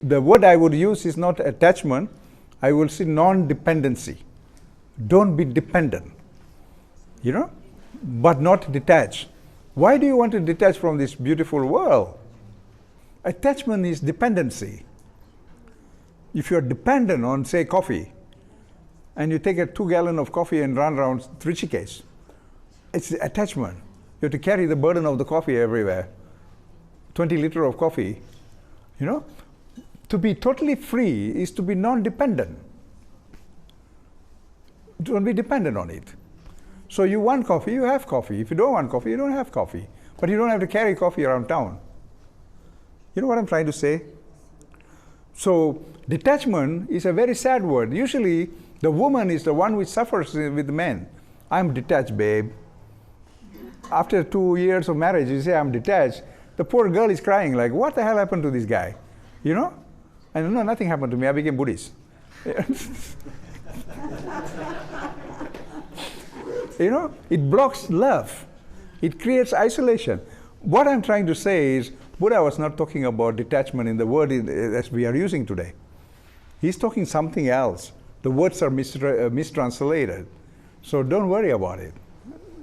The word I would use is not attachment, I will say non-dependency. Don't be dependent, but not detached. Why do you want to detach from this beautiful world? Attachment is dependency. If you're dependent on, say, coffee, and you take a 2 gallon of coffee and run around Trishikesh, it's the attachment. You have to carry the burden of the coffee everywhere. 20 liters of coffee, To be totally free is to be non-dependent. Don't be dependent on it. So you want coffee, you have coffee. If you don't want coffee, you don't have coffee. But you don't have to carry coffee around town. You know what I'm trying to say? So detachment is a very sad word. Usually the woman is the one which suffers with the men. I'm detached, babe. After 2 years of marriage, you say I'm detached. The poor girl is crying like, what the hell happened to this guy? And no, nothing happened to me. I became Buddhist. It blocks love. It creates isolation. What I'm trying to say is, Buddha was not talking about detachment in the word that we are using today. He's talking something else. The words are mistranslated. So don't worry about it.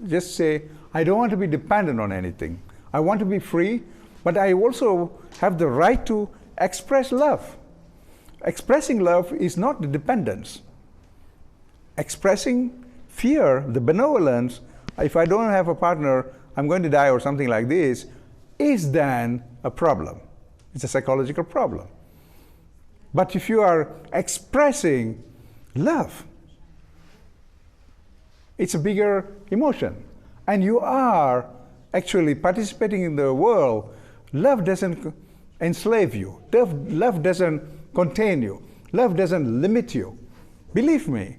Just say, I don't want to be dependent on anything. I want to be free, but I also have the right to express love. Expressing love is not the dependence. Expressing fear, the benevolence, if I don't have a partner, I'm going to die or something like this, is then a problem. It's a psychological problem. But if you are expressing love, it's a bigger emotion. And you are actually participating in the world. Love doesn't enslave you. Love doesn't contain you. Love doesn't limit you. Believe me.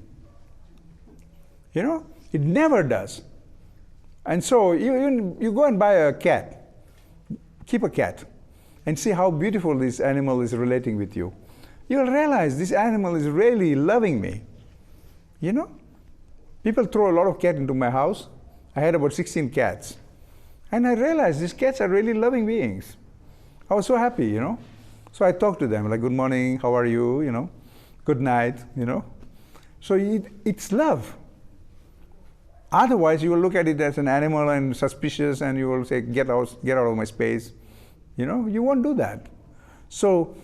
It never does. And so you go and buy a cat. Keep a cat and see how beautiful this animal is relating with you. You'll realize this animal is really loving me. People throw a lot of cats into my house. I had about 16 cats. And I realized these cats are really loving beings. I was so happy, So I talked to them, like, good morning, how are you, good night, So it's love. Otherwise, you will look at it as an animal and suspicious, and you will say, get out of my space. You won't do that. So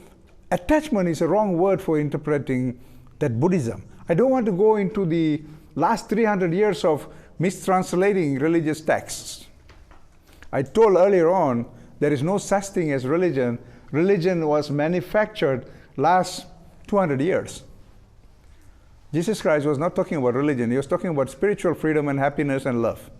attachment is a wrong word for interpreting that Buddhism. I don't want to go into the last 300 years of mistranslating religious texts. I told earlier on, there is no such thing as religion. Religion was manufactured last 200 years. Jesus Christ was not talking about religion. He was talking about spiritual freedom and happiness and love.